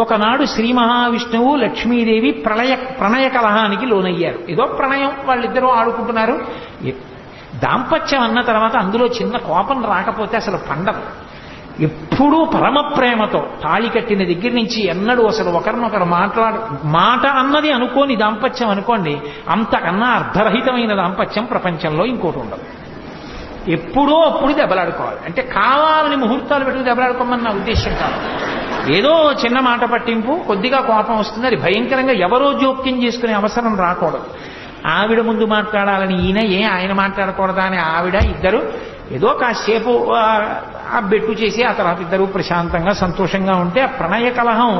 ఒకనాడు శ్రీ మహావిష్ణువు లక్ష్మీదేవి ప్రణయ కలహానికి లోనయ్యారు. ఏదో ప్రణయం, వాళ్ళిద్దరూ ఆడుకుంటున్నారు. దాంపత్యం అన్న తర్వాత అందులో చిన్న కోపం రాకపోతే అసలు పండదు. ఎప్పుడూ పరమ ప్రేమతో తాళి కట్టిన దగ్గర నుంచి ఎన్నడూ అసలు ఒకరినొకరు మాట అన్నది అనుకోని దాంపత్యం అనుకోండి, అంతకన్నా అర్ధరహితమైన దాంపత్యం ప్రపంచంలో ఇంకోటి ఉండదు. ఎప్పుడో అప్పుడు దెబ్బలాడుకోవాలి. అంటే కావాలని ముహూర్తాలు పెట్టుకుని దెబ్బలాడుకోమని నా ఉద్దేశం కాదు. ఏదో చిన్న మాట పట్టింపు, కొద్దిగా కోపం వస్తుంది, అది భయంకరంగా ఎవరో జోక్యం చేసుకునే అవసరం రాకూడదు. ఆవిడ ముందు మాట్లాడాలని ఈయన, ఆయన మాట్లాడకూడదా అని ఆవిడ, ఇద్దరు ఏదో కాసేపు ఆ బెట్టు చేసి ఆ తర్వాత ఇద్దరు ప్రశాంతంగా సంతోషంగా ఉంటే ఆ ప్రణయ కలహం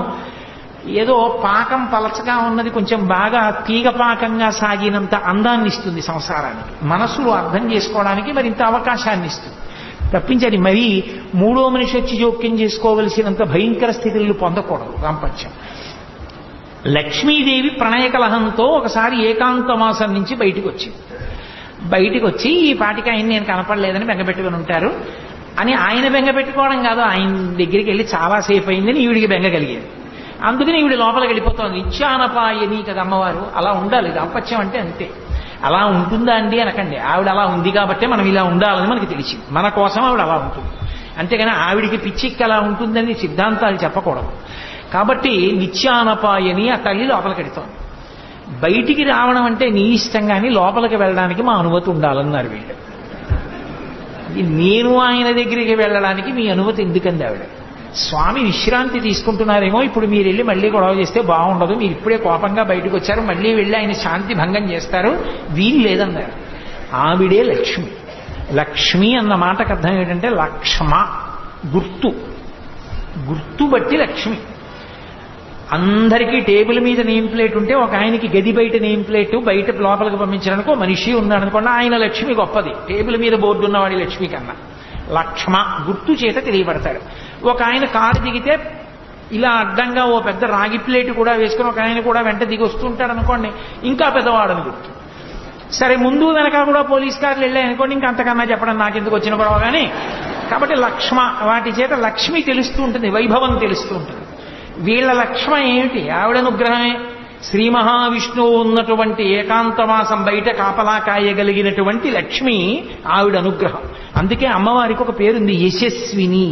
ఏదో పాకం పలచగా ఉన్నది కొంచెం బాగా తీగ పాకంగా సాగినంత అందాన్ని ఇస్తుంది సంసారానికి. మనసులో అర్థం చేసుకోవడానికి మరింత అవకాశాన్ని ఇస్తుంది తప్పించి అది మరీ మూడో మనిషి వచ్చి జోక్యం చేసుకోవలసినంత భయంకర స్థితులను పొందకూడదు దాంపత్యం. లక్ష్మీదేవి ప్రణయ కలహంతో ఒకసారి ఏకాంతమాసం నుంచి బయటికి వచ్చి ఈ పాటికి ఆయన నేను కనపడలేదని బెంగపెట్టుకుని ఉంటారు అని ఆయన బెంగ పెట్టుకోవడం కాదు, ఆయన దగ్గరికి వెళ్ళి చాలాసేపు అయిందని ఈవిడికి బెంగ కలిగేది. అందుకని ఈవిడ లోపలికి వెళ్ళిపోతుంది. నిత్యానపాయని కదా అమ్మవారు. అలా ఉండాలి దాంపత్యం అంటే, అంతే. అలా ఉంటుందా అండి అనకండి. ఆవిడ అలా ఉంది కాబట్టే మనం ఇలా ఉండాలని మనకి తెలిసింది. మన కోసం ఆవిడ అలా ఉంటుంది. అంతేగాని ఆవిడికి పిచ్చికి అలా ఉంటుందని సిద్ధాంతాలు చెప్పకూడదు. కాబట్టి నిత్యానపాయని ఆ తల్లి లోపలికి వెళుతోంది. బయటికి రావడం అంటే నీ ఇష్టం కానీ లోపలికి వెళ్ళడానికి మా అనుమతి ఉండాలన్నారు వీళ్ళు. నేను ఆయన దగ్గరికి వెళ్ళడానికి మీ అనుమతి ఎందుకంది ఆవిడ. స్వామి విశ్రాంతి తీసుకుంటున్నారేమో, ఇప్పుడు మీరు వెళ్ళి మళ్ళీ గొడవ చేస్తే బాగుండదు, మీరు ఇప్పుడే కోపంగా బయటకు వచ్చారు, మళ్ళీ వెళ్ళి ఆయన శాంతి భంగం చేస్తారు, వీలు లేదన్నారు. ఆవిడే లక్ష్మి. లక్ష్మి అన్న మాటకు అర్థం ఏంటంటే లక్ష్మ, గుర్తు బట్టి లక్ష్మి. అందరికీ టేబుల్ మీద నేమ్ ప్లేట్ ఉంటే ఒక ఆయనకి గది బయట నేమ్ ప్లేట్ బయట లోపలికి పంపించడానికి ఒక మనిషి ఉన్నాడు అనుకోండి, ఆయన లక్ష్మి గొప్పది టేబుల్ మీద బోర్డు ఉన్నవాడి లక్ష్మి కన్నా. లక్ష్మ గుర్తు చేత తెలియబడతాడు. ఒక ఆయన కారు దిగితే ఇలా అడ్డంగా ఓ పెద్ద రాగి ప్లేట్ కూడా వేసుకుని ఒక ఆయన కూడా వెంట దిగి వస్తుంటాడు అనుకోండి, ఇంకా పెద్దవాడని గుర్తు. సరే ముందు వెనక కూడా పోలీస్ కార్లు వెళ్ళాయనుకోండి, ఇంకా అంతకన్నా చెప్పడం నాకెందుకు వచ్చిన గొడవ కానీ. కాబట్టి లక్ష్మ, వాటి చేత లక్ష్మి తెలుస్తూ ఉంటుంది, వైభవం తెలుస్తూ ఉంటుంది. వీళ్ళ లక్ష్మ ఏమిటి? ఆవిడ అనుగ్రహమే. శ్రీ మహావిష్ణువు ఉన్నటువంటి ఏకాంతవాసం బయట కాపలా కాయగలిగినటువంటి లక్ష్మి ఆవిడ అనుగ్రహం. అందుకే అమ్మవారికి ఒక పేరుంది, యశస్విని,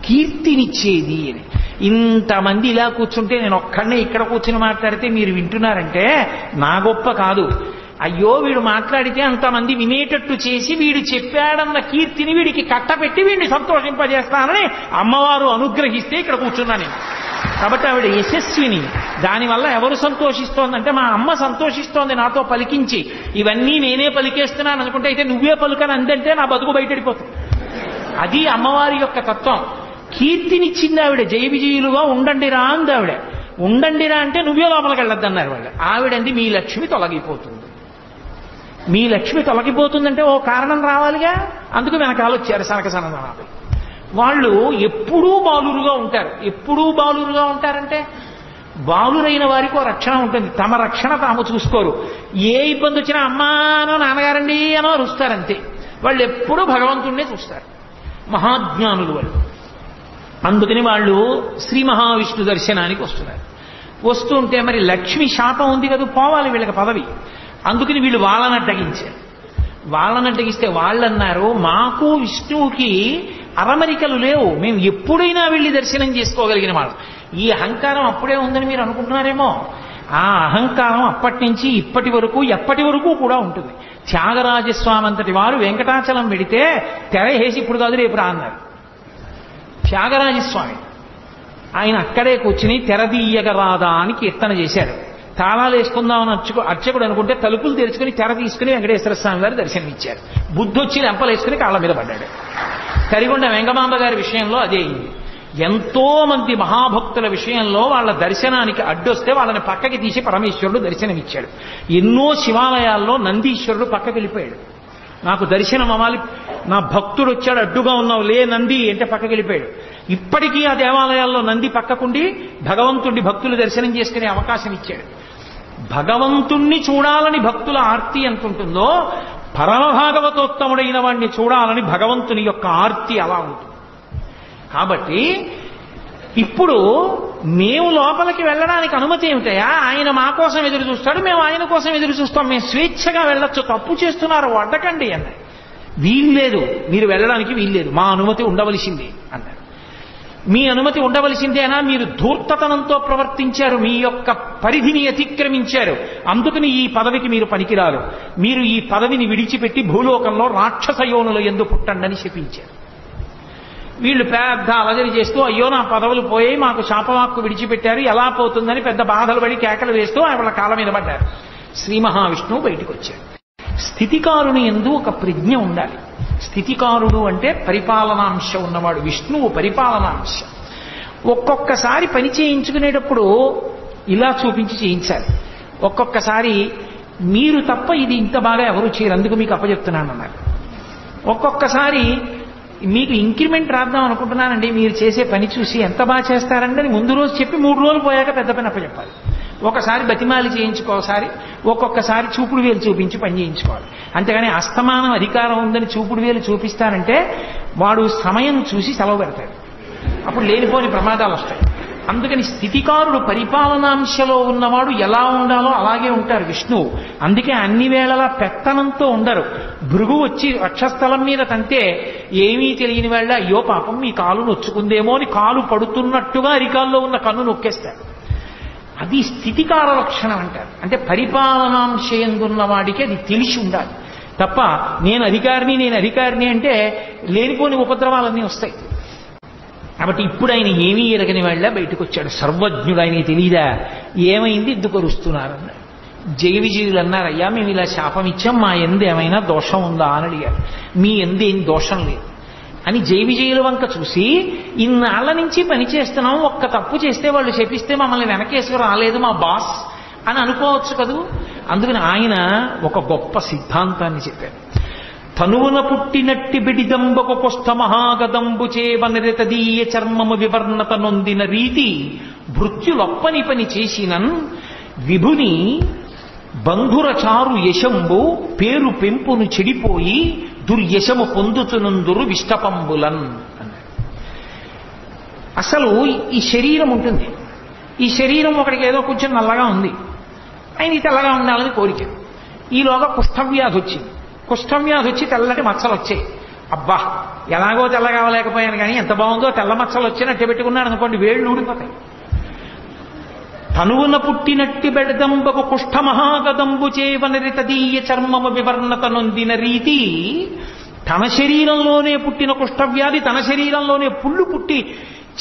కీర్తినిచ్చేది అని. ఇంతమంది ఇలా కూర్చుంటే నేను ఒక్కడనే ఇక్కడ కూర్చుని మాట్లాడితే మీరు వింటున్నారంటే నా గొప్ప కాదు. అయ్యో వీడు మాట్లాడితే అంతమంది వినేటట్టు చేసి వీడు చెప్పాడన్న కీర్తిని వీడికి కట్టపెట్టి వీడిని సంతోషింపజేస్తానని అమ్మవారు అనుగ్రహిస్తే ఇక్కడ కూర్చున్నా నేను. కాబట్టి ఆవిడ యశస్విని. దానివల్ల ఎవరు సంతోషిస్తోందంటే మా అమ్మ సంతోషిస్తోంది నాతో పలికించి. ఇవన్నీ నేనే పలికేస్తున్నాను అనుకుంటే అయితే నువ్వే పలుకని అందంటే నా బతుకు బయటడిపోతుంది. అది అమ్మవారి యొక్క తత్వం. కీర్తినిచ్చింది ఆవిడ. జయ విజయులుగా ఉండండిరా అంది ఆవిడ. ఉండండిరా అంటే నువ్వే లోపలికి వెళ్ళొద్దన్నారు వాళ్ళు. ఆవిడంది మీ లక్ష్మి తొలగిపోతుంది. మీ లక్ష్మి తొలగిపోతుందంటే ఓ కారణం రావాలిగా. అందుకు వెనకాల వచ్చారు సనక సనదనాలు. వాళ్ళు ఎప్పుడూ బాలురుగా ఉంటారు. ఎప్పుడూ బాలురుగా ఉంటారంటే బాలురైన వారికి ఓ రక్షణ ఉంటుంది. తమ రక్షణ తాము చూసుకోరు. ఏ ఇబ్బంది వచ్చినా అమ్మానో నాన్నగారండి అనో అరుస్తారంతే. వాళ్ళు ఎప్పుడూ భగవంతుణ్ణే చూస్తారు. మహాజ్ఞానులు వాళ్ళు. అందుకని వాళ్ళు శ్రీ మహావిష్ణు దర్శనానికి వస్తున్నారు. వస్తుంటే మరి లక్ష్మి శాపం ఉంది కదా, పోవాలి వీళ్ళకి పదవి. అందుకని వీళ్ళు వాళ్ళని అడ్డగించారు. వాళ్ళని అడ్డగిస్తే వాళ్ళన్నారు మాకు విష్ణువుకి అరమరికలు లేవు, మేము ఎప్పుడైనా వెళ్ళి దర్శనం చేసుకోగలిగిన వాళ్ళం. ఈ అహంకారం అప్పుడే ఉందని మీరు అనుకుంటున్నారేమో. ఆ అహంకారం అప్పటి నుంచి ఇప్పటి వరకు ఎప్పటి వరకు కూడా ఉంటుంది. త్యాగరాజస్వామి అంతటి వారు వెంకటాచలం వెడితే తెర వేసి ఇప్పుడు కాదు రేపు రా అన్నారు. త్యాగరాజస్వామి ఆయన అక్కడే కూర్చుని తెరదీయగరాదా అని కీర్తన చేశారు. తాళాలు వేసుకుందామని అర్చకుడు అనుకుంటే తలుపులు తెరుచుకుని తెర తీసుకుని వెంకటేశ్వర స్వామి గారు దర్శనమిచ్చారు. బుద్ధొచ్చి లెంపలు వేసుకుని కాళ్ళ మీద పడ్డాడు. కరిగొండ వెంగమాంబ గారి విషయంలో అదే అయింది. ఎంతో మంది మహాభక్తుల విషయంలో వాళ్ళ దర్శనానికి అడ్డొస్తే వాళ్ళని పక్కకి తీసి పరమేశ్వరుడు దర్శనమిచ్చాడు. ఎన్నో శివాలయాల్లో నందీశ్వరుడు పక్కకి వెళ్ళిపోయాడు. నాకు దర్శనం అవ్వాలి, నా భక్తుడు వచ్చాడు అడ్డుగా ఉన్నావు లే నంది అంటే పక్కకి వెళ్ళిపోయాడు. ఇప్పటికీ ఆ దేవాలయాల్లో నంది పక్కకుండి భగవంతుడి భక్తులు దర్శనం చేసుకునే అవకాశం ఇచ్చాడు. భగవంతుణ్ణి చూడాలని భక్తుల ఆర్తి ఎంత ఉంటుందో పరమభాగవతోత్తముడైన వాడిని చూడాలని భగవంతుని యొక్క ఆర్తి అలా ఉంటుంది. కాబట్టి ఇప్పుడు మేము లోపలికి వెళ్ళడానికి అనుమతి ఏమిటయా? ఆయన మా కోసం ఎదురు చూస్తాడు, మేము ఆయన కోసం ఎదురు చూస్తాం, మేము స్వేచ్ఛగా వెళ్ళొచ్చు, తప్పు చేస్తున్నారు అడ్డకండి అన్నారు. వీల్లేదు, మీరు వెళ్ళడానికి వీల్లేదు, మా అనుమతి ఉండవలసిందే అన్నారు. మీ అనుమతి ఉండవలసిందేనా? మీరు ధూర్తతనంతో ప్రవర్తించారు, మీ యొక్క పరిధిని అతిక్రమించారు, అందుకని ఈ పదవికి మీరు పనికిరారు, మీరు ఈ పదవిని విడిచిపెట్టి భూలోకంలో రాక్షస యోనుల యందు పుట్టండని శపించారు. వీళ్ళు పెద్ద అలజడి చేస్తూ, అయ్యో నా పదవులు పోయాయి, మాకు శాపవాక్కు విడిచిపెట్టారు, ఎలా పోతుందని పెద్ద బాధలు పడి కేకలు వేస్తూ వాళ్ళ కాళ్ళ మీద పడ్డారు. శ్రీ మహావిష్ణువు బయటకు వచ్చాడు. స్థితికారుని యందు ఒక ప్రజ్ఞ ఉండాలి. స్థితికారుడు అంటే పరిపాలనాంశ ఉన్నవాడు. విష్ణువు పరిపాలనాంశ. ఒక్కొక్కసారి పని చేయించుకునేటప్పుడు ఇలా చూపించి చేయించాలి, ఒక్కొక్కసారి మీరు తప్ప ఇది ఇంత బాగా ఎవరు చేయరు, అందుకు మీకు అప్పచెప్తున్నాను అన్నారు. ఒక్కొక్కసారి మీకు ఇంక్రిమెంట్ రాద్దాం అనుకుంటున్నానండి, మీరు చేసే పని చూసి ఎంత బాగా చేస్తారండి అని ముందు రోజు చెప్పి 3 రోజులు పోయాక పెద్ద పని అప్పచెప్పాలి. ఒకసారి బతిమాలి చేయించుకోసారి, ఒక్కొక్కసారి చూపుడు వేలు చూపించి పని చేయించుకోవాలి. అంతేగాని అస్తమానం అధికారం ఉందని చూపుడు వేలు చూపిస్తానంటే వాడు సమయం చూసి సెలవు పెడతాడు, అప్పుడు లేనిపోని ప్రమాదాలు వస్తాయి. అందుకని స్థితికారుడు పరిపాలనాంశలో ఉన్నవాడు ఎలా ఉండాలో అలాగే ఉంటారు విష్ణువు. అందుకే అన్ని వేళలా పెత్తనంతో ఉండరు. భృగు వచ్చి వక్షస్థలం మీద తంతే ఏమీ తెలియని వేళ అయ్యో పాపం మీ కాలు నొచ్చుకుందేమో అని కాలు పడుతున్నట్టుగా అరికాల్లో ఉన్న కన్ను నొక్కేస్తాడు. అది స్థితికార లక్షణం అంటారు. అంటే పరిపాలనాంశయందున్న వాడికి అది తెలిసి ఉండాలి తప్ప నేను అధికారిని అంటే లేనిపోని ఉపద్రవాలన్నీ వస్తాయి. కాబట్టి ఇప్పుడు ఆయన ఏమీ ఎరగని వాళ్ళ బయటకు వచ్చాడు. సర్వజ్ఞుడు, ఆయనకి తెలియదా ఏమైంది, ఎందుకు అరుస్తున్నారన్నారు. జయ విజయులు అన్నారు, అయ్యా మేము ఇలా శాపం ఇచ్చాం, మా ఎందు ఏమైనా దోషం ఉందా అని అడిగారు. మీ ఎందు ఏం దోషం లేదు అని జయ విజయుల వంక చూసి, ఇన్నాళ్ల నుంచి పని చేస్తున్నాం, ఒక్క తప్పు చేస్తే వాళ్ళు శపిస్తే మమ్మల్ని వెనకేసుకు రాలేదు మా బాస్ అని అనుకోవచ్చు కదూ. అందుకని ఆయన ఒక గొప్ప సిద్ధాంతాన్ని చెప్పారు. తనువున పుట్టినట్టి బిడిదంబకు కొష్ట మహాగదంబు చేవనరితదీయ చర్మము వివర్ణత నొందిన రీతి భృత్యులొప్పని పని చేసినన్ విభుని బంధురచారు యశంబు పేరు పెంపును చెడిపోయి దుర్యశము పొందుతునందురు విష్టపంబులన్ అన్నారు. అసలు ఈ శరీరం ఉంటుంది, ఈ శరీరం ఒకడికి ఏదో కొంచెం నల్లగా ఉంది, ఆయన తెల్లగా ఉండాలని కోరిక. ఈలోగా కుష్ఠవ్యాధి వచ్చింది, కుష్ఠవ్యాధి వచ్చి తెల్లటి మచ్చలు వచ్చాయి. అబ్బా ఎలాగో తెల్లగా అవ్వలేకపోయాను కానీ ఎంత బాగుందో, తెల్ల మచ్చలు వచ్చినట్టు పెట్టుకున్నాడు అనుకోండి, వేళ్ళు ఊడిపోతాయి. తనువున పుట్టినట్టి బెడదంబకు కుష్ఠ మహాగదంబు చేవనరితదీయ చర్మము వివర్ణత నొందిన రీతి, తన శరీరంలోనే పుట్టిన కుష్ఠవ్యాధి తన శరీరంలోనే పుళ్ళు పుట్టి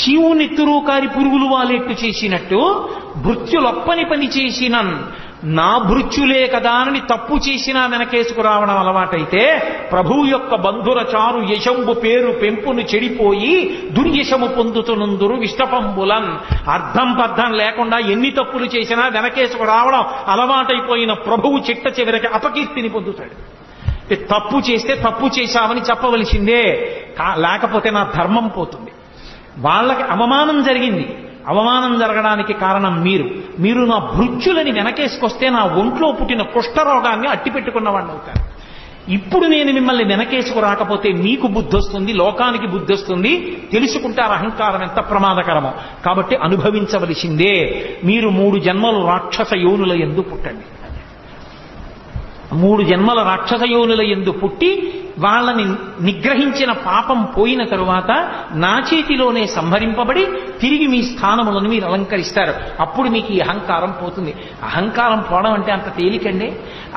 చీవు నెత్తురు కారి పురుగులు వాలేట్టు చేసినట్టు భృత్యులొప్పని పని చేసిన నా భృత్యులే కదా అని తప్పు చేసినా వెనకేసుకు రావడం అలవాటైతే, ప్రభువు యొక్క బంధుర చారు యశంబు పేరు పెంపును చెడిపోయి దుర్యశము పొందుతునందురు విష్టపంబులన్. అర్థం పర్థం లేకుండా ఎన్ని తప్పులు చేసినా వెనకేసుకు రావడం అలవాటైపోయిన ప్రభువు చిట్ట చివరికి అపకీర్తిని పొందుతాడు. తప్పు చేస్తే తప్పు చేశామని చెప్పవలసిందే, లేకపోతే నా ధర్మం పోతుంది. వాళ్ళకి అవమానం జరిగింది, అవమానం జరగడానికి కారణం మీరు నా భృత్యులని వెనకేసుకొస్తే నా ఒంట్లో పుట్టిన కుష్ఠరోగాన్ని అట్టిపెట్టుకున్నవాడిని అవుతాను. ఇప్పుడు నేను మిమ్మల్ని వెనకేసుకు రాకపోతే మీకు బుద్ధి వస్తుంది, లోకానికి బుద్ధి వస్తుంది, తెలుసుకుంటారు అహంకారం ఎంత ప్రమాదకరమో. కాబట్టి అనుభవించవలసిందే. మీరు 3 జన్మలు రాక్షస యోనుల యందు పుట్టండి. 3 జన్మల రాక్షస యోనుల యందు పుట్టి వాళ్ళని నిగ్రహించిన పాపం పోయిన తరువాత నా చేతిలోనే సంహరింపబడి తిరిగి మీ స్థానములను మీరు అలంకరిస్తారు. అప్పుడు మీకు ఈ అహంకారం పోతుంది. అహంకారం పోవడం అంటే అంత తేలికండి.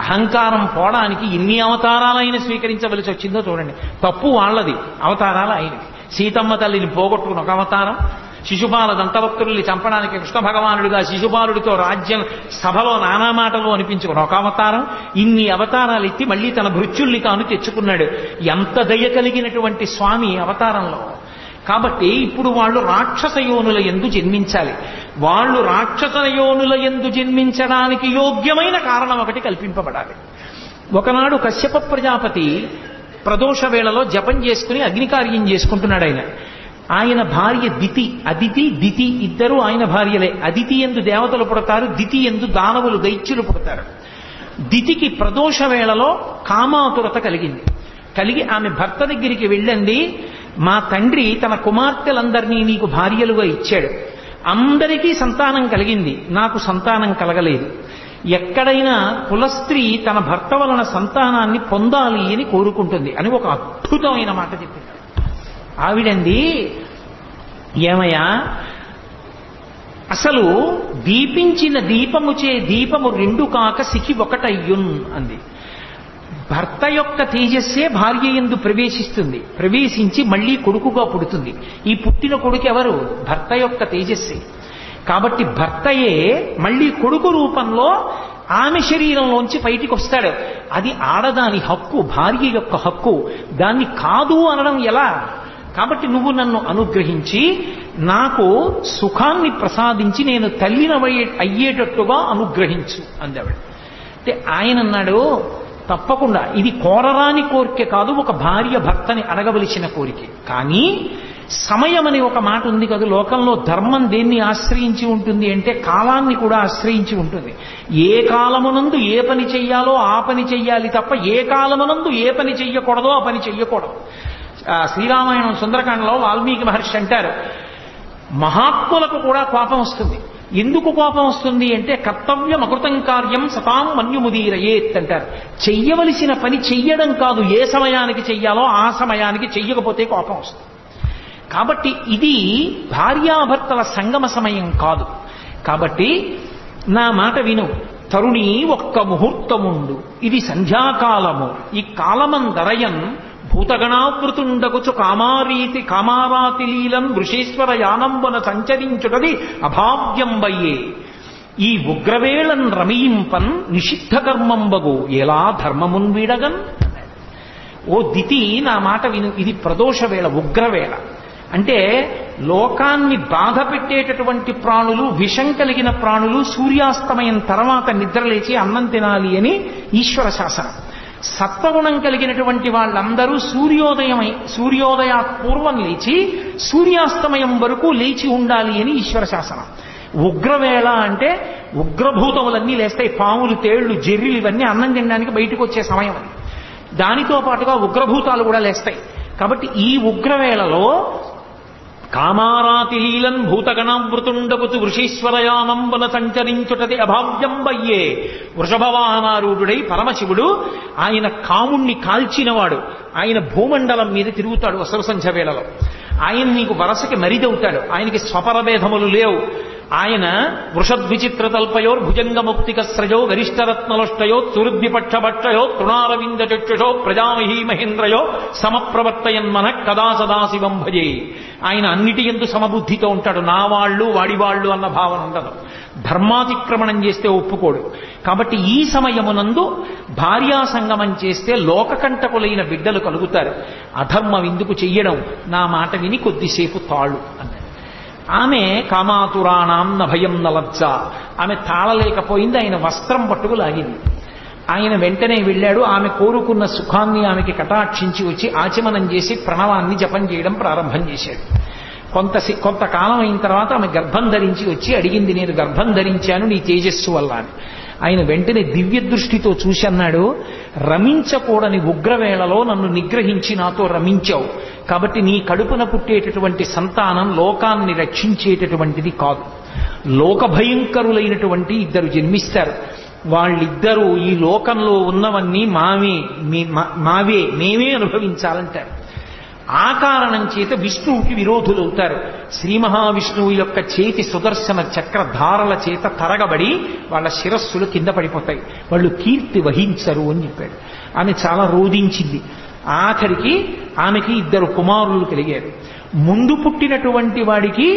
అహంకారం పోవడానికి ఎన్ని అవతారాలైనా స్వీకరించవలసి వచ్చిందో చూడండి. తప్పు వాళ్ళది, అవతారాలు ఆయనది. సీతమ్మ తల్లిని పోగొట్టుకుని ఒక అవతారం, శిశుపాల దంతభక్తుల్ని చంపడానికి కృష్ణ భగవానుడిగా శిశుపాలుడితో రాజ్యం సభలో నానా మాటలు అనిపించుకుని ఒక అవతారం. ఇన్ని అవతారాలు ఎత్తి మళ్ళీ తన భృత్యుల్ని తాను తెచ్చుకున్నాడు. ఎంత దయ కలిగినటువంటి స్వామి అవతారంలో. కాబట్టి ఇప్పుడు వాళ్ళు రాక్షస యోనుల యందు జన్మించాలి. వాళ్ళు రాక్షస యోనుల యందు జన్మించడానికి యోగ్యమైన కారణం ఒకటి కల్పింపబడాలి. ఒకనాడు కశ్యప ప్రజాపతి ప్రదోష వేళలో జపం చేసుకుని అగ్నికార్యం చేసుకుంటున్నాడు. ఆయన భార్య దితి, అదితి దితి ఇద్దరు ఆయన భార్యలే. అదితి యందు దేవతలు పుడతారు, దితి యందు దానవులు దైత్యులు పుడతారు. దితికి ప్రదోష వేళలో కామాతురత కలిగి ఆమె భర్త దగ్గరికి వెళ్ళండి, మా తండ్రి తన కుమార్తెలందరినీ నీకు భార్యలుగా ఇచ్చాడు, అందరికీ సంతానం కలిగింది, నాకు సంతానం కలగలేదు. ఎక్కడైనా కులస్త్రీ తన భర్త వలన సంతానాన్ని పొందాలి అని కోరుకుంటుంది అని ఒక అద్భుతమైన మాట చెప్పింది. ఆవిడంది, ఏమయ్యా, అసలు దీపించిన దీపముచే దీపము రెండు కాక సికి ఒకటయ్యున్ అంది. భర్త యొక్క తేజస్సే భార్య యందు ప్రవేశిస్తుంది, ప్రవేశించి మళ్లీ కొడుకుగా పుడుతుంది. ఈ పుట్టిన కొడుకు ఎవరు? భర్త యొక్క తేజస్సే. కాబట్టి భర్తయే మళ్లీ కొడుకు రూపంలో ఆమె శరీరంలోంచి బయటికి వస్తాడు. అది ఆడదాని హక్కు, భార్య యొక్క హక్కు. దాన్ని కాదు అనడం ఎలా? కాబట్టి నువ్వు నన్ను అనుగ్రహించి నాకు సుఖాన్ని ప్రసాదించి నేను తల్లిని అయ్యేటట్టుగా అనుగ్రహించు అందావిడ. అంటే ఆయన అన్నాడు, తప్పకుండా ఇది కోరరాని కోరిక కాదు, ఒక భార్య భర్తని అడగవలసిన కోరిక. కానీ సమయం అని ఒక మాట ఉంది కదా, లోకంలో ధర్మం దేన్ని ఆశ్రయించి ఉంటుంది అంటే కాలాన్ని కూడా ఆశ్రయించి ఉంటుంది. ఏ కాలమునందు ఏ పని చెయ్యాలో ఆ పని చెయ్యాలి తప్ప ఏ కాలమునందు ఏ పని చెయ్యకూడదో ఆ పని చెయ్యకూడదు. శ్రీరామాయణం సుందరకాండలో వాల్మీకి మహర్షి అంటారు, మహాత్ములకు కూడా కోపం వస్తుంది. ఎందుకు కోపం వస్తుంది అంటే కర్తవ్యం అకృతం కార్యం సతాం మన్యుముదీరయేత్ అంటారు. చెయ్యవలసిన పని చెయ్యడం కాదు, ఏ సమయానికి చెయ్యాలో ఆ సమయానికి చెయ్యకపోతే కోపం వస్తుంది. కాబట్టి ఇది భార్యాభర్తల సంగమ సమయం కాదు. కాబట్టి నా మాట విను, తరుణి ఒక్క ముహూర్తముండు, ఇది సంధ్యాకాలము, ఈ కాలమందరయన్ భూతగణావృతుండగుచు కామారాతి లీలం వృషేశ్వర యానంబున సంచరించుటది అభావ్యంబయ్యే. ఈ ఉగ్రవేళన్ రమయింపన్ నిషిద్ధ కర్మంబగు ఎలా ధర్మమున్ వీడగన్. ఓ దితి, నా మాట విను, ఇది ప్రదోష వేళ, ఉగ్రవేళ. అంటే లోకాన్ని బాధ పెట్టేటటువంటి ప్రాణులు, విషం కలిగిన ప్రాణులు సూర్యాస్తమయం తర్వాత నిద్రలేచి అన్నం తినాలి అని ఈశ్వర శాసనం. సత్వగుణం కలిగినటువంటి వాళ్ళందరూ సూర్యోదయాత్ పూర్వం లేచి సూర్యాస్తమయం వరకు లేచి ఉండాలి అని ఈశ్వర శాసనం. ఉగ్రవేళ అంటే ఉగ్రభూతములన్నీ లేస్తాయి, పాములు, తేళ్లు, జెర్రీలు ఇవన్నీ అన్నం తినడానికి బయటకు వచ్చే సమయం అది. దానితో పాటుగా ఉగ్రభూతాలు కూడా లేస్తాయి. కాబట్టి ఈ ఉగ్రవేళలో కామారాతి లీలన్ భూతగణావృతుండగుతు వృషీశ్వరయానంబున సంచరించుటది అభావ్యంబయ్యే. వృషభవాహనారూఢుడై పరమశివుడు, ఆయన కాముణ్ణి కాల్చినవాడు, ఆయన భూమండలం మీద తిరుగుతాడు అసలు సంధ్య వేళలో. ఆయన నీకు వరసకి మరిదవుతాడు, ఆయనకి స్వపరభేదములు లేవు. ఆయన వృషద్విచిత్రతల్పయో భుజంగముక్తికస్రజో గరిష్టరత్నలుష్టయో సురుద్విపక్షభక్షయో తృణారవింద చక్షుషో ప్రజామహీ మహేంద్రయో సమప్రవర్తయన్మన కదా సదాశివం భజే. ఆయన అన్నిటి యందు సమబుద్ధితో ఉంటాడు. నా వాళ్ళు వాడివాళ్ళు అన్న భావన ఉండదు. ధర్మాతిక్రమణం చేస్తే ఒప్పుకోడు. కాబట్టి ఈ సమయమునందు భార్యా సంగమం చేస్తే లోకకంటకులైన బిడ్డలు కలుగుతారు. అధర్మం ఎందుకు చెయ్యడం, నా మాట విని కొద్దిసేపు తాళు అన్నాడు. ఆమె కామాతురాణం నభయం నలజ్జ, ఆమె తాళలేకపోయింది. ఆయన వస్త్రం పట్టుకు లాగింది. ఆయన వెంటనే వెళ్ళాడు. ఆమె కోరుకున్న సుఖాన్ని ఆమెకి కటాక్షించి వచ్చి ఆచమనం చేసి ప్రణవాన్ని జపం చేయడం ప్రారంభం చేశాడు. కొంతకాలం అయిన తర్వాత ఆమె గర్భం ధరించి వచ్చి అడిగింది, నేను గర్భం ధరించాను నీ తేజస్సు వల్ల అని. ఆయన వెంటనే దివ్య దృష్టితో చూసి అన్నాడు, రమించకూడని ఉగ్రవేళలో నన్ను నిగ్రహించి నాతో రమించావు. కాబట్టి నీ కడుపున పుట్టేటటువంటి సంతానం లోకాన్ని రక్షించేటటువంటిది కాదు. లోక భయంకరులైనటువంటి ఇద్దరు జన్మిస్తారు. వాళ్ళిద్దరూ ఈ లోకంలో ఉన్నవన్నీ మావే, మేమే అనుభవించాలంటారు. ఆ కారణం చేత విష్ణువుకి విరోధులవుతారు. శ్రీ మహావిష్ణువు యొక్క చేతి సుదర్శన చక్రధారల చేత తరగబడి వాళ్ళ శిరస్సులు కింద పడిపోతాయి, వాళ్ళు కీర్తి వహించరు అని చెప్పాడు. ఆమె చాలా రోధించింది. ఆఖరికి ఆమెకి ఇద్దరు కుమారులు కలిగారు. ముందు పుట్టినటువంటి వాడికి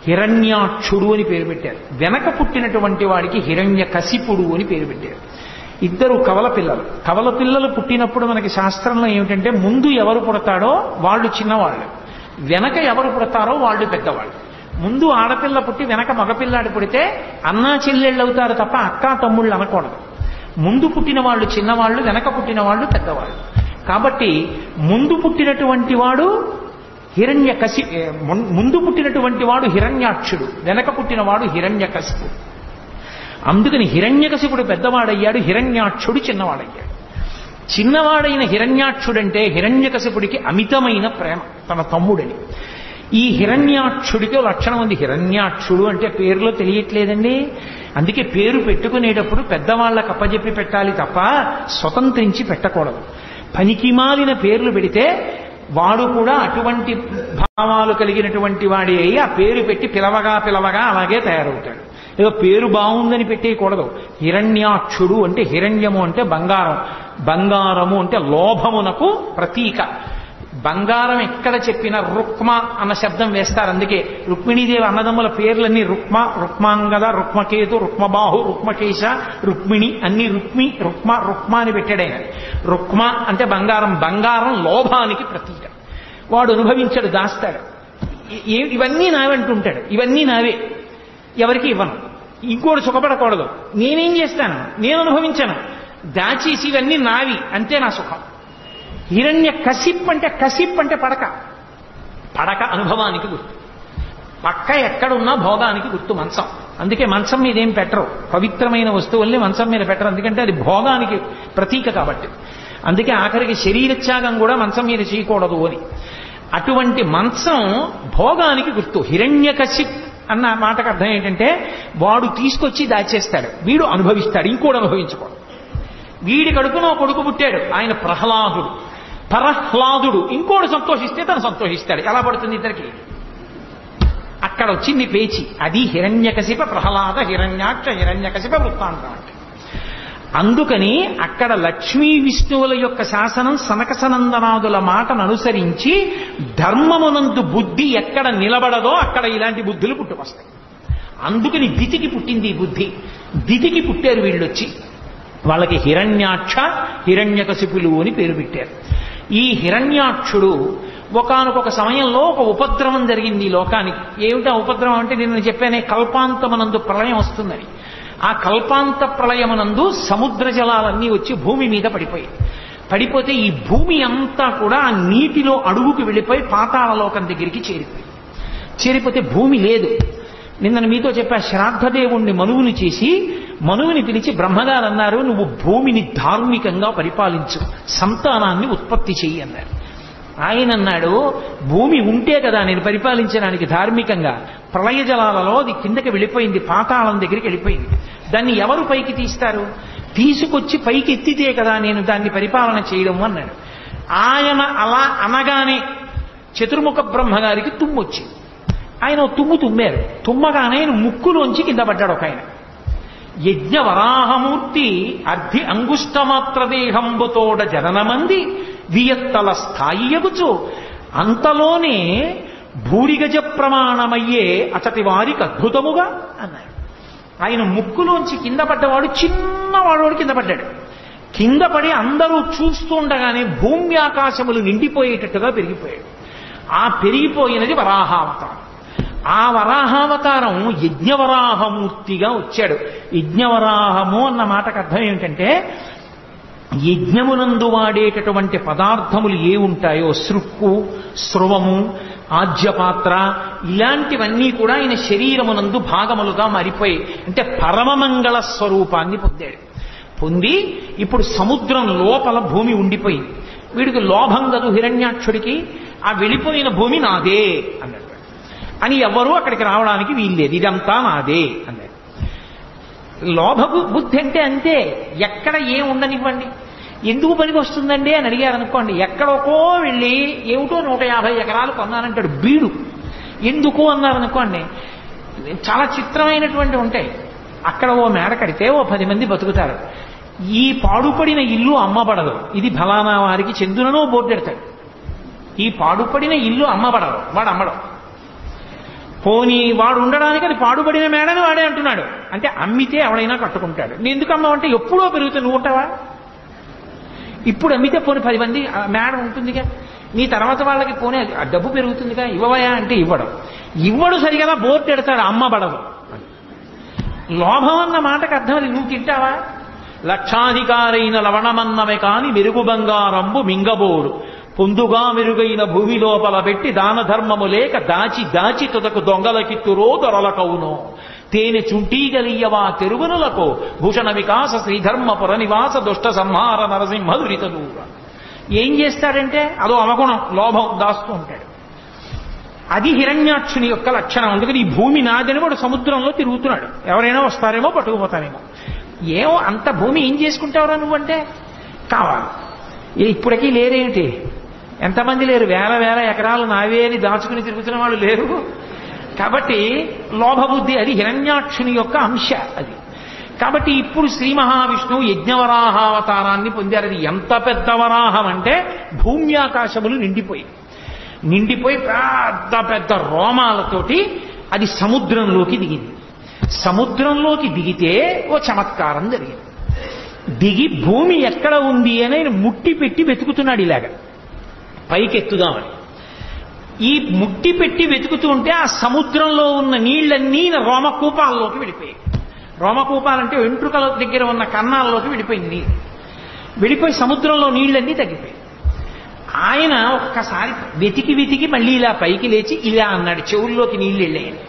హిరణ్యాక్షుడు అని పేరు పెట్టారు. వెనక పుట్టినటువంటి వాడికి హిరణ్యకశిపుడు అని పేరు పెట్టారు. ఇద్దరు కవల పిల్లలు. కవల పిల్లలు పుట్టినప్పుడు మనకి శాస్త్రంలో ఏమిటంటే ముందు ఎవరు పుడతాడో వాళ్ళు చిన్నవాళ్ళు, వెనక ఎవరు పుడతారో వాళ్ళు పెద్దవాళ్ళు. ముందు ఆడపిల్ల పుట్టి వెనక మగపిల్లాడు పుడితే అన్నా చెల్లెళ్ళు అవుతారు తప్ప అక్కా తమ్ముళ్ళు అనకూడదు. ముందు పుట్టిన వాళ్ళు చిన్నవాళ్ళు, వెనక పుట్టిన వాళ్ళు పెద్దవాళ్ళు. కాబట్టి ముందు పుట్టినటువంటి వాడు ముందు పుట్టినటువంటి వాడు హిరణ్యాక్షుడు, వెనక పుట్టినవాడు హిరణ్యకశిపుడు. అందుకని హిరణ్యకశిపుడు పెద్దవాడయ్యాడు, హిరణ్యాక్షుడు చిన్నవాడయ్యాడు. చిన్నవాడైన హిరణ్యాక్షుడంటే హిరణ్యకశిపుడికి అమితమైన ప్రేమ తన తమ్ముడని. ఈ హిరణ్యాక్షుడికి లక్షణం ఉంది. హిరణ్యాక్షుడు అంటే పేరులో తెలియట్లేదండి. అందుకే పేరు పెట్టుకునేటప్పుడు పెద్దవాళ్ళకి అప్పజెప్పి పెట్టాలి తప్ప స్వతంత్రించి పెట్టకూడదు. పనికిమాలిన పేర్లు పెడితే వాడు కూడా అటువంటి భావాలు కలిగినటువంటి వాడి అయి ఆ పేరు పెట్టి పిలవగా అలాగే తయారవుతాడు. ఏదో పేరు బాగుందని పెట్టేయకూడదు. హిరణ్యాక్షుడు అంటే హిరణ్యము అంటే బంగారం, బంగారము అంటే లోభమునకు ప్రతీక. బంగారం ఎక్కడ చెప్పినా రుక్మ అన్న శబ్దం వేస్తారు. అందుకే రుక్మిణీదేవి అన్నదమ్ముల పేర్లన్నీ రుక్మ, రుక్మాంగద, రుక్మకేతు, రుక్మబాహు, రుక్మకేశ, రుక్మిణి అన్ని రుక్మ అని పెట్టాడు. రుక్మ అంటే బంగారం, బంగారం లోభానికి ప్రతీక. వాడు అనుభవించాడు, దాస్తాడు. ఇవన్నీ నావంటుంటాడు, ఇవన్నీ నావే, ఎవరికి ఇవ్వను, ఇంకోటి సుఖపడకూడదు, నేనేం చేస్తాను, నేను అనుభవించాను, దాచేసి ఇవన్నీ నావి, అంతే నా సుఖం. హిరణ్య కసిప్ అంటే పడక అనుభవానికి గుర్తు. పక్క ఎక్కడున్నా భోగానికి గుర్తు మంచం. అందుకే మంచం మీద ఏం పెట్టరు, పవిత్రమైన వస్తువుల్ని మంచం మీద పెట్టరు, ఎందుకంటే అది భోగానికి ప్రతీక కాబట్టి. అందుకే ఆఖరికి శరీరత్యాగం కూడా మంచం మీద చేయకూడదు అని. అటువంటి మంచం భోగానికి గుర్తు. హిరణ్యకశిప్ అన్న మాటకు అర్థం ఏంటంటే వాడు తీసుకొచ్చి దాచేస్తాడు, వీడు అనుభవిస్తాడు, ఇంకోడు అనుభవించుకోడు. వీడి కడుపున కొడుకు పుట్టాడు, ఆయన ప్రహ్లాదుడు, పరహ్లాదుడు, ఇంకోడు సంతోషిస్తే తను సంతోషిస్తాడు. ఎలా పడుతుంది ఇద్దరికి? అక్కడ వచ్చింది పేచి. అది హిరణ్యకశిప ప్రహ్లాద హిరణ్యాక్ష హిరణ్యకశిప వృత్తాంతం అంటే. అందుకని అక్కడ లక్ష్మీ విష్ణువుల యొక్క శాసనం సనకసనందనాదుల మాటను అనుసరించి ధర్మమునందు బుద్ధి ఎక్కడ నిలబడదో అక్కడ ఇలాంటి బుద్ధులు పుట్టుకొస్తాయి. అందుకని దితికి పుట్టింది ఈ బుద్ధి. దితికి పుట్టారు వీళ్ళొచ్చి. వాళ్ళకి హిరణ్యాక్ష హిరణ్యకశిపులు అని పేరు పెట్టారు. ఈ హిరణ్యాక్షుడు ఒకానొక సమయంలో ఒక ఉపద్రవం జరిగింది ఈ లోకానికి. ఏమిటా ఉపద్రవం అంటే నేను చెప్పానే, కల్పాంతమనందు ప్రళయం వస్తుందని. ఆ కల్పాంత ప్రళయమునందు సముద్ర జలాలన్నీ వచ్చి భూమి మీద పడిపోతే ఈ భూమి అంతా కూడా ఆ నీటిలో అడుగుకి వెళ్ళిపోయి పాతాళలోకం దగ్గరికి చేరిపోతే భూమి లేదు. నిన్న మీతో చెప్పా, శ్రాద్ధదేవుణ్ణి మనువుని చేసి మనువుని పిలిచి బ్రహ్మగారు అన్నారు, నువ్వు భూమిని ధార్మికంగా పరిపాలించు, సంతానాన్ని ఉత్పత్తి చెయ్యి అన్నారు. ఆయన అన్నాడు, భూమి ఉంటే కదా నేను పరిపాలించడానికి ధార్మికంగా, ప్రళయ జలాలలో అది కిందకి వెళ్ళిపోయింది, పాతాళం దగ్గరికి వెళ్ళిపోయింది, దాన్ని ఎవరు పైకి తీస్తారు, తీసుకొచ్చి పైకి ఎత్తితే కదా నేను దాన్ని పరిపాలన చేయడం అన్నాడు. ఆయన అలా అనగానే చతుర్ముఖ బ్రహ్మగారికి తుమ్మొచ్చింది. ఆయన తుమ్మారు. తుమ్మగానే ఆయన ముక్కులోంచి కింద పడ్డాడు ఒక ఆయన. యజ్ఞవరాహమూర్తి అర్ధి అంగుష్టమాత్రదేహంబుతోడ జననమంది వియత్తల స్థాయి ఎగుచు అంతలోనే భూరిగజ ప్రమాణమయ్యే అతటి వారికి అద్భుతముగా అన్నాడు. ఆయన ముక్కులోంచి కింద పడ్డవాడు చిన్నవాడు కింద పడ్డాడు. కింద పడి అందరూ చూస్తుండగానే భూమి ఆకాశములు నిండిపోయేటట్టుగా పెరిగిపోయాడు. ఆ పెరిగిపోయినది వరాహావతారం. ఆ వరాహావతారం యజ్ఞవరాహమూర్తిగా వచ్చాడు. యజ్ఞవరాహము అన్న మాటకు అర్థం ఏమిటంటే, యజ్ఞమునందు వాడేటటువంటి పదార్థములు ఏ ఉంటాయో, సృక్కు, స్రవము, ఆజ్యపాత్ర, ఇలాంటివన్నీ కూడా ఆయన శరీరమునందు భాగములుగా మారిపోయి, అంటే పరమమంగళ స్వరూపాన్ని పొంది ఇప్పుడు సముద్రం లోపల భూమి ఉండిపోయింది. వీడికి లోభం కదు హిరణ్యాక్షుడికి, ఆ వెళ్ళిపోయిన భూమి నాదే అన్నాడు. అని ఎవరూ అక్కడికి రావడానికి వీల్లేదు, ఇదంతా నాదే అన్నాడు. లోభ బుద్ధి అంటే అంతే, ఎక్కడ ఏం ఉండనివ్వండి. ఎందుకు పనికి వస్తుందండి అని అడిగారు అనుకోండి, ఎక్కడికో వెళ్ళి ఏమిటో 150 ఎకరాలు కొన్నానంటాడు బీడు. ఎందుకు అన్నారనుకోండి, చాలా చిత్రమైనటువంటి ఉంటాయి. అక్కడ ఓ మేడ కడితే ఓ 10 మంది బతుకుతారు. ఈ పాడుపడిన ఇల్లు అమ్మబడదు, ఇది ఫలానా వారికి చెందుననో బోర్డు పెడతాడు. ఈ పాడుపడిన ఇల్లు అమ్మబడదు, వాడు అమ్మడం. పోనీ వాడు ఉండడానికి అది పాడుపడిన మేడని వాడే అంటున్నాడు, అంటే అమ్మితే ఎవడైనా కట్టుకుంటాడు. నేను ఎందుకు అమ్మావంటే ఎప్పుడో పెరుగుతుంది, నువ్వు ఉంటావా? ఇప్పుడు అమ్మితే పోనీ 10 మంది మేడ ఉంటుందిగా, నీ తర్వాత వాళ్ళకి పోనీ డబ్బు పెరుగుతుందిగా, ఇవ్వవయా అంటే ఇవ్వడు సరిగా బోర్డు పెడతాడు, అమ్మబడదు. లోభం అన్న మాటకు అర్థం అది. నువ్వు తింటావా? లక్షాధికారైన లవణమన్నమే కాని మెరుగు బంగారంబు మింగబోడు, పొందుగా మెరుగైన భూమి లోపల పెట్టి దాన ధర్మము లేక దాచి తుదకు దొంగలకిత్తురో దొరలకవునో, తేనె చుంటీగలియవా తెరుగునులకు భూషణ వికాస శ్రీధర్మపుర నివాస దుష్ట సంహార నరసింహ దురితదూర. ఏం చేస్తాడంటే అదో అవగుణం, లోభం, దాస్తూ ఉంటాడు. అది హిరణ్యాక్షుని యొక్క లక్షణం. అందుకని ఈ భూమి నాదని వాడు సముద్రంలో తిరుగుతున్నాడు. ఎవరైనా వస్తారేమో పట్టుకుపోతారేమో. ఏమో అంత భూమి ఏం చేసుకుంటావురా నువ్వంటే కావాలి. ఇప్పటికీ లేరేమిటి? ఎంతమంది లేరు? వేల వేల ఎకరాలు నావే అని దాచుకుని తిరుగుతున్న వాళ్ళు లేరు. కాబట్టి లోభబుద్ధి అది హిరణ్యాక్షుని యొక్క అంశ అది. కాబట్టి ఇప్పుడు శ్రీ మహావిష్ణువు యజ్ఞవరాహావతారాన్ని పొందారు. అది ఎంత పెద్ద వరాహం అంటే భూమి ఆకాశములు నిండిపోయి పెద్ద పెద్ద రోమాలతోటి అది సముద్రంలోకి దిగింది. సముద్రంలోకి దిగితే ఓ చమత్కారం జరిగింది. దిగి భూమి ఎక్కడ ఉంది అని ఆయన ముట్టి పెట్టి వెతుకుతున్నాడు ఇలాగా పైకెత్తుదామని. ఈ ముట్టి పెట్టి వెతుకుతూ ఉంటే ఆ సముద్రంలో ఉన్న నీళ్లన్నీ రోమకూపాల్లోకి వెళ్ళిపోయాయి. రోమకూపాలంటే వెంట్రుకల దగ్గర ఉన్న కన్నాల్లోకి వెళ్ళిపోయింది నీళ్ళు. వెళ్ళిపోయి సముద్రంలో నీళ్ళన్నీ తగ్గిపోయాయి. ఆయన ఒక్కసారి వెతికి మళ్ళీ ఇలా పైకి లేచి ఇలా అన్నాడు, చెవుల్లోకి నీళ్లు వెళ్ళాయని.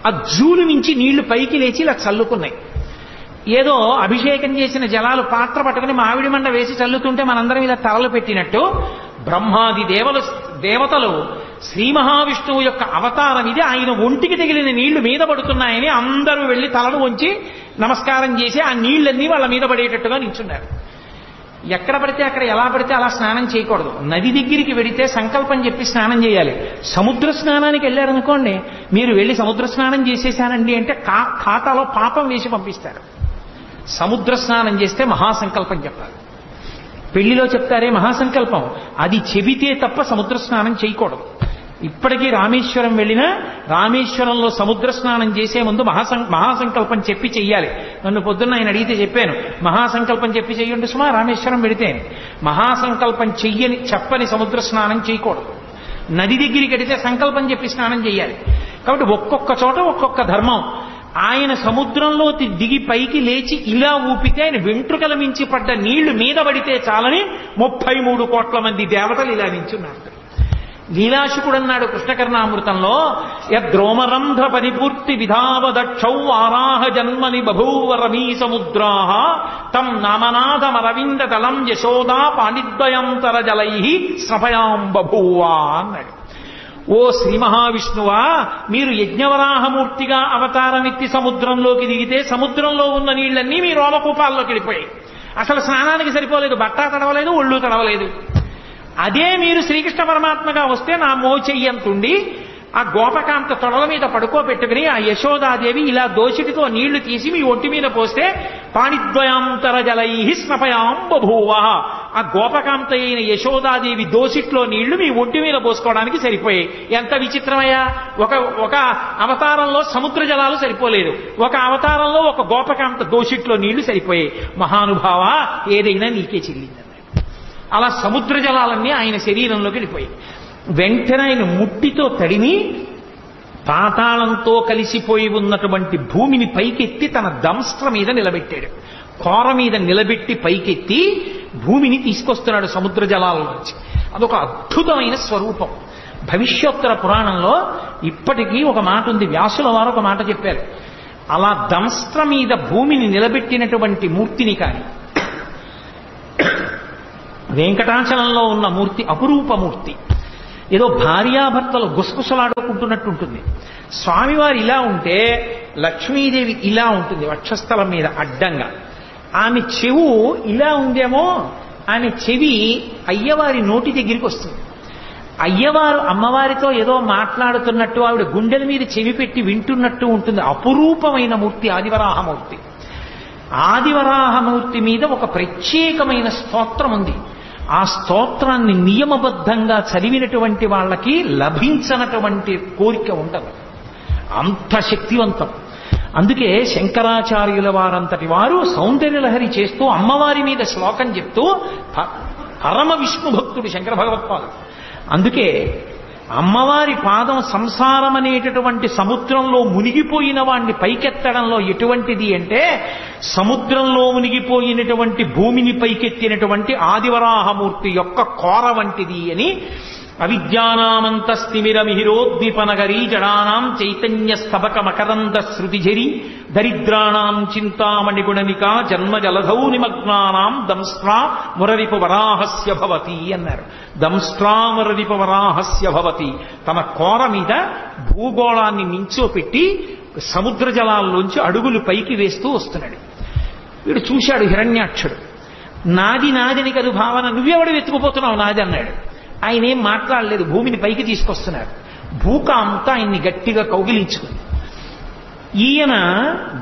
ఆ జూలు నుంచి నీళ్లు పైకి లేచి ఇలా చల్లుకున్నాయి. ఏదో అభిషేకం చేసిన జలాలు పాత్ర పట్టుకుని మామిడి మండ వేసి చల్లుతుంటే మనందరం ఇలా తలలు పెట్టినట్టు బ్రహ్మాది దేవతలు శ్రీ మహావిష్ణువు యొక్క అవతారం ఇది, ఆయన ఒంటికి తగిలిన నీళ్లు మీద పడుతున్నాయని అందరూ వెళ్లి తలను వంచి నమస్కారం చేసి ఆ నీళ్లన్నీ వాళ్ళ మీద పడేటట్టుగా నిల్చున్నారు. ఎక్కడ పడితే అక్కడ ఎలా పడితే అలా స్నానం చేయకూడదు. నది దగ్గరికి వెడితే సంకల్పం చెప్పి స్నానం చేయాలి. సముద్ర స్నానానికి వెళ్ళారనుకోండి, మీరు వెళ్ళి సముద్ర స్నానం చేసేసానండి అంటే ఖాతాలో పాపం వేసి పంపిస్తారు. సముద్ర స్నానం చేస్తే మహాసంకల్పం చెప్పాలి. పెళ్లిలో చెప్తారే మహాసంకల్పం, అది చెబితే తప్ప సముద్ర స్నానం చేయకూడదు. ఇప్పటికీ రామేశ్వరం వెళ్ళినా రామేశ్వరంలో సముద్ర స్నానం చేసే ముందు మహాసంకల్పం చెప్పి చెయ్యాలి. నన్ను పొద్దున్న ఆయన అడిగితే చెప్పాను, మహాసంకల్పం చెప్పి చెయ్యండి సుమా రామేశ్వరం వెళితే. మహాసంకల్పం చెప్పని సముద్ర స్నానం చేయకూడదు. నది దగ్గరికి వెడితే సంకల్పం చెప్పి స్నానం చేయాలి. కాబట్టి ఒక్కొక్క చోట ఒక్కొక్క ధర్మం. ఆయన సముద్రంలో దిగి పైకి లేచి ఇలా ఊపితే ఆయన వెంట్రుకల మించి పడ్డ నీళ్లు మీద పడితే చాలని 33 కోట్ల మంది దేవతలు ఇలా నించున్నారు. లీలాశుకుడు అన్నాడు కృష్ణకర్ణామృతంలో, యద్రోమరంధ్ర పరిపూర్తి విధావదక్షౌ ఆరాహ జన్మని బభూవ రమీ సముద్రాః తం నామనాథమరవింద తలం యశోదా పాణిద్వయంతర జలై స్నపయాం బభూవా అన్నాడు. ఓ శ్రీ మహావిష్ణువా, మీరు యజ్ఞవరాహమూర్తిగా అవతారమెత్తి సముద్రంలోకి దిగితే సముద్రంలో ఉన్న నీళ్లన్నీ మీ రోమకూపాల్లోకి వెళ్ళిపోయాయి. అసలు స్నానానికి సరిపోలేదు, బట్ట తడవలేదు, ఒళ్ళు తడవలేదు. అదే మీరు శ్రీకృష్ణ పరమాత్మగా వస్తే నా మోచెయ్యంతుండి ఆ గోపకాంత తొడల మీద పడుకోబెట్టుకుని ఆ యశోదాదేవి ఇలా దోషిటితో నీళ్లు తీసి మీ ఒంటి మీద పోస్తే పాణిద్వయాంతర జలై స్నపయాం బభూవ. ఆ గోపకాంత అయిన యశోదాదేవి దోషిట్లో నీళ్లు మీ ఒంటి మీద పోసుకోవడానికి సరిపోయాయి. ఎంత విచిత్రమయ్యా! ఒక అవతారంలో సముద్ర జలాలు సరిపోలేదు, ఒక అవతారంలో ఒక గోపకాంత దోషిట్లో నీళ్లు సరిపోయాయి. మహానుభావ, ఏదైనా నీకే చెల్లింది. అలా సముద్ర జలాలన్నీ ఆయన శరీరంలోకి వెళ్ళిపోయాయి. వెంటనే ఆయన ముట్టితో తడిమి పాతాళంతో కలిసిపోయి ఉన్నటువంటి భూమిని పైకెత్తి తన దంస్ట్ర మీద నిలబెట్టాడు. కోర మీద నిలబెట్టి పైకెత్తి భూమిని తీసుకొస్తున్నాడు సముద్ర జలాల నుంచి. అదొక అద్భుతమైన స్వరూపం. భవిష్యోత్తర పురాణంలో ఇప్పటికీ ఒక మాట ఉంది, వ్యాసుల వారు ఒక మాట చెప్పారు. అలా దంస్ట్ర మీద భూమిని నిలబెట్టినటువంటి మూర్తిని కానీ, వెంకటాచలంలో ఉన్న మూర్తి అపురూపమూర్తి, ఏదో భార్యాభర్తలు గుసగుసలాడుకుంటున్నట్టు ఉంటుంది. స్వామివారు ఇలా ఉంటే లక్ష్మీదేవి ఇలా ఉంటుంది వక్షస్థలం మీద అడ్డంగా. ఆమె చెవు ఇలా ఉందేమో, ఆమె చెవి అయ్యవారి నోటి దగ్గరికి వస్తుంది. అయ్యవారు అమ్మవారితో ఏదో మాట్లాడుతున్నట్టు ఆవిడ గుండెల మీద చెవి పెట్టి వింటున్నట్టు ఉంటుంది. అపురూపమైన మూర్తి ఆదివరాహమూర్తి. ఆదివరాహమూర్తి మీద ఒక ప్రత్యేకమైన స్తోత్రం ఉంది. ఆ స్తోత్రాన్ని నియమబద్ధంగా చదివినటువంటి వాళ్ళకి లభించనటువంటి కోరిక ఉండదు, అంత శక్తివంతం. అందుకే శంకరాచార్యుల వారంతటి వారు సౌందర్యలహరి చేస్తూ అమ్మవారి మీద శ్లోకం చెప్తూ పరమ విష్ణు భక్తుడు శంకర భగవత్పాదుడు. అందుకే అమ్మవారి పాదం సంసారం అనేటటువంటి సముద్రంలో మునిగిపోయిన వాణ్ణి పైకెత్తడంలో ఎటువంటిది అంటే, సముద్రంలో మునిగిపోయినటువంటి భూమిని పైకెత్తినటువంటి ఆదివరాహమూర్తి యొక్క కోర వంటిది అని అవిద్యానామంతస్తిమిరమిహిరోద్దీపనగరీ జడానాం చైతన్య స్తబక మకరంద శృతిఝరి దరిద్రాణాం చింతామణిగుణనికా జన్మ జలధౌ నిమగ్నానాం దంస్ట్రా మురరిపు వరాహస్య భవతి అన్నారు. దంస్ట్రా మురరిపు వరాహస్య భవతి. తన కోర మీద భూగోళాన్ని నించోపెట్టి సముద్ర జలాల్లోంచి అడుగులు పైకి వేస్తూ వస్తున్నాడు. వీడు చూశాడు హిరణ్యాక్షుడు. నాది నాదిని కదు భావన, నువ్వెవడు వెతుకుపోతున్నావు నాది అన్నాడు. ఆయన ఏం మాట్లాడలేదు, భూమిని పైకి తీసుకొస్తున్నారు. భూకాంత ఆయన్ని గట్టిగా కౌగిలించుకుంది. ఈయన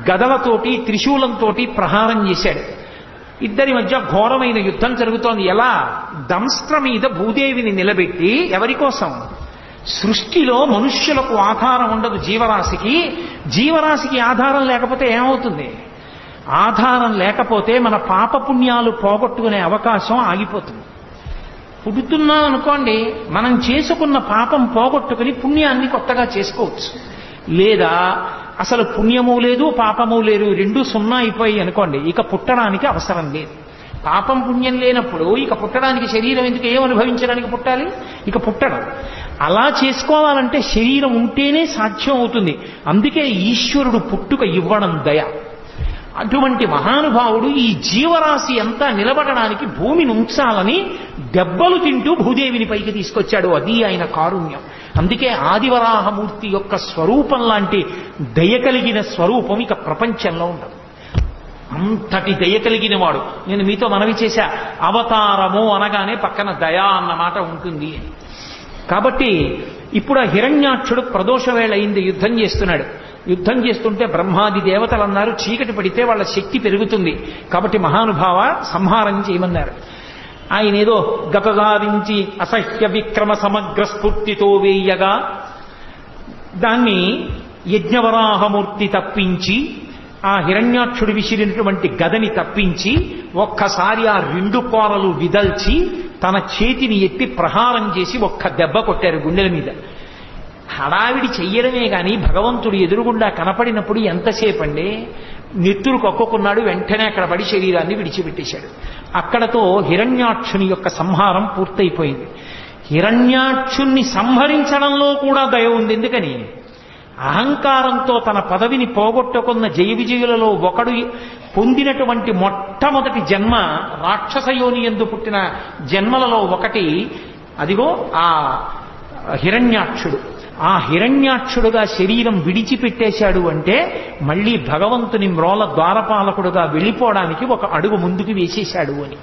గదలతోటి త్రిశూలంతోటి ప్రహారం చేశాడు. ఇద్దరి మధ్య ఘోరమైన యుద్ధం జరుగుతోంది. ఎలా? దంస్ట్ర మీద భూదేవిని నిలబెట్టి ఎవరి కోసం? సృష్టిలో మనుష్యులకు ఆధారం ఉండదు జీవరాశికి. జీవరాశికి ఆధారం లేకపోతే ఏమవుతుంది? ఆధారం లేకపోతే మన పాపపుణ్యాలు పోగొట్టుకునే అవకాశం ఆగిపోతుంది. పుడుతున్నాం అనుకోండి, మనం చేసుకున్న పాపం పోగొట్టుకుని పుణ్యాన్ని కొత్తగా చేసుకోవచ్చు. లేదా అసలు పుణ్యము లేదు పాపము లేదు, రెండు సున్నా అయిపోయి అనుకోండి, ఇక పుట్టడానికి అవసరం లేదు. పాపం పుణ్యం లేనప్పుడు ఇక పుట్టడానికి శరీరం ఎందుకు? ఏం అనుభవించడానికి పుట్టాలి? ఇక పుట్టడం. అలా చేసుకోవాలంటే శరీరం ఉంటేనే సాధ్యం అవుతుంది. అందుకే ఈశ్వరుడు పుట్టుక ఇవ్వడం దయ. అటువంటి మహానుభావుడు ఈ జీవరాశి అంతా నిలబడడానికి భూమిని ఉంచాలని దెబ్బలు తింటూ భూదేవిని పైకి తీసుకొచ్చాడు. అది ఆయన కారుణ్యం. అందుకే ఆదివరాహమూర్తి యొక్క స్వరూపం లాంటి దయ కలిగిన స్వరూపం ఇక ప్రపంచంలో ఉండదు. అంతటి దయ కలిగిన వాడు. నేను మీతో మనవి చేశా, అవతారము అనగానే పక్కన దయా అన్న మాట ఉంటుంది. కాబట్టి ఇప్పుడు ఆ హిరణ్యాక్షుడు ప్రదోష వేళ అయింది, యుద్ధం చేస్తున్నాడు. యుద్ధం చేస్తుంటే బ్రహ్మాది దేవతలు అన్నారు, చీకటి పడితే వాళ్ళ శక్తి పెరుగుతుంది, కాబట్టి మహానుభావ సంహారం చేయమన్నారు. ఆయన ఏదో గతదారించి అసహ్య విక్రమ సమగ్ర స్ఫూర్తితో వేయగా దాన్ని యజ్ఞవరాహమూర్తి తప్పించి, ఆ హిరణ్యాక్షుడు విసిరినటువంటి గదని తప్పించి ఒక్కసారి ఆ రెండు కోరలు విదల్చి తన చేతిని ఎత్తి ప్రహారం చేసి ఒక్క దెబ్బ కొట్టారు గుండెల మీద. హడావిడి చెయ్యడమే కానీ భగవంతుడు ఎదురుగుండా కనపడినప్పుడు ఎంతసేపు అండి? నెత్తురు కక్కుకున్నాడు, వెంటనే అక్కడ పడి శరీరాన్ని విడిచిపెట్టేశాడు. అక్కడతో హిరణ్యాక్షుని యొక్క సంహారం పూర్తయిపోయింది. హిరణ్యాక్షుణ్ణి సంహరించడంలో కూడా దయ ఉంది. ఎందుకని? అహంకారంతో తన పదవిని పోగొట్టుకున్న జయ విజయులలో ఒకడు పొందినటువంటి మొట్టమొదటి జన్మ రాక్షసయోని యందు పుట్టిన జన్మలలో ఒకటి అదిగో ఆ హిరణ్యాక్షుడు. ఆ హిరణ్యాక్షుడుగా శరీరం విడిచిపెట్టేశాడు అంటే మళ్ళీ భగవంతుని మ్రోల ద్వారపాలకుడుగా వెళ్ళిపోవడానికి ఒక అడుగు ముందుకు వేసేశాడు అని.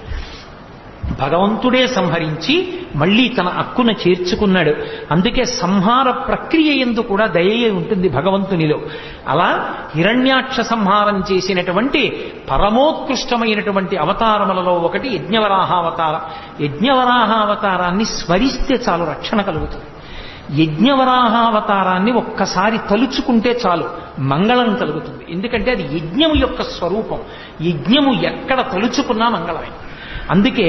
భగవంతుడే సంహరించి మళ్ళీ తన హక్కున చేర్చుకున్నాడు. అందుకే సంహార ప్రక్రియ యందు కూడా దయే ఉంటుంది భగవంతునిలో. అలా హిరణ్యాక్ష సంహారం చేసినటువంటి పరమోత్కృష్టమైనటువంటి అవతారములలో ఒకటి యజ్ఞవరాహావతారం. యజ్ఞవరాహావతారాన్ని స్మరిస్తే చాలు రక్షణ కలుగుతుంది. యజ్ఞవరాహావతారాన్ని ఒక్కసారి తలుచుకుంటే చాలు మంగళం కలుగుతుంది. ఎందుకంటే అది యజ్ఞము యొక్క స్వరూపం. యజ్ఞము ఎక్కడ తలుచుకున్నా మంగళమే. అందుకే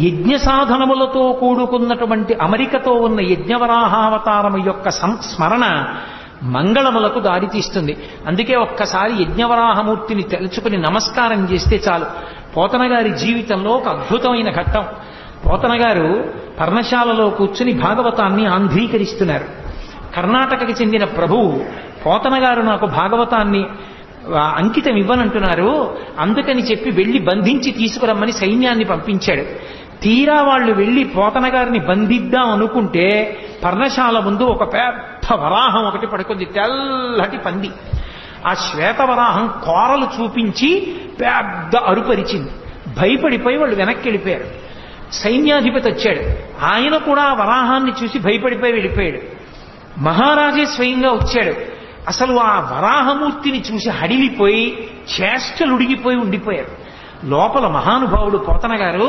యజ్ఞ సాధనములతో కూడుకున్నటువంటి అమరికతో ఉన్న యజ్ఞవరాహావతారము యొక్క స్మరణ మంగళములకు దారితీస్తుంది. అందుకే ఒక్కసారి యజ్ఞవరాహమూర్తిని తలుచుకుని నమస్కారం చేస్తే చాలు. పోతన గారి జీవితంలో ఒక అద్భుతమైన ఘట్టం. పోతన గారు పర్ణశాలలో కూర్చుని భాగవతాన్ని ఆంధ్రీకరిస్తున్నారు. కర్ణాటకకి చెందిన ప్రభువు పోతన గారు నాకు భాగవతాన్ని అంకితం ఇవ్వనంటున్నారు, అందుకని చెప్పి వెళ్లి బంధించి తీసుకురమ్మని సైన్యాన్ని పంపించాడు. తీరా వాళ్ళు వెళ్లి పోతన గారిని బంధిద్దాం అనుకుంటే పర్ణశాల ముందు ఒక పెద్ద వరాహం ఒకటి పడుకుంది, తెల్లటి పంది. ఆ శ్వేతవరాహం కోరలు చూపించి పెద్ద అరుపరిచింది. భయపడిపోయి వాళ్ళు వెనక్కి వెళ్ళిపోయారు. సైన్యాధిపతి వచ్చాడు, ఆయన కూడా ఆ వరాహాన్ని చూసి భయపడిపోయి వెళ్ళిపోయాడు. మహారాజే స్వయంగా వచ్చాడు. అసలు ఆ వరాహమూర్తిని చూసి హడిలిపోయి చేష్టలుడిగిపోయి ఉండిపోయారు. లోపల మహానుభావుడు పోతన గారు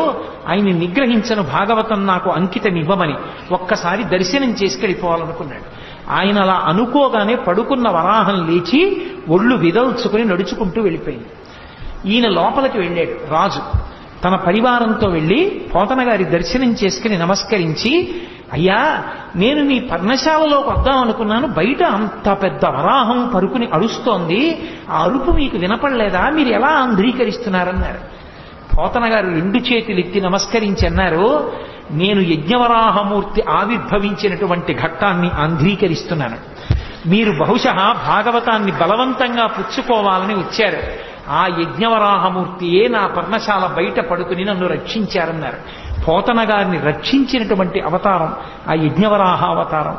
ఆయన్ని నిగ్రహించను, భాగవతం నాకు అంకితం ఇవ్వమని ఒక్కసారి దర్శనం చేసుకెళ్ళిపోవాలనుకున్నాడు. ఆయన అలా అనుకోగానే పడుకున్న వరాహం లేచి ఒళ్ళు విదల్చుకుని నడుచుకుంటూ వెళ్ళిపోయింది. ఈయన లోపలికి వెళ్ళాడు. రాజు తన పరివారంతో వెళ్ళి పోతన గారి దర్శనం చేసుకుని నమస్కరించి, అయ్యా నేను మీ పర్ణశాలలోకి వద్దాం అనుకున్నాను, బయట అంత పెద్ద వరాహం పరుకుని అరుస్తోంది, ఆ అరుపు మీకు వినపడలేదా, మీరు ఎలా ఆంధ్రీకరిస్తున్నారన్నారు. పోతన గారు రెండు చేతులు ఎత్తి నమస్కరించి అన్నారు, నేను యజ్ఞవరాహమూర్తి ఆవిర్భవించినటువంటి ఘట్టాన్ని అంధీకరిస్తున్నాను. మీరు బహుశः భాగవతాన్ని బలవంతంగా పుచ్చుకోవాలని వచ్చారు. ఆ యజ్ఞవరాహమూర్తియే నా పర్ణశాల బయట పడుకుని నన్ను రక్షించారన్నారు. పోతన గారిని రక్షించినటువంటి అవతారం ఆ యజ్ఞవరాహ అవతారం.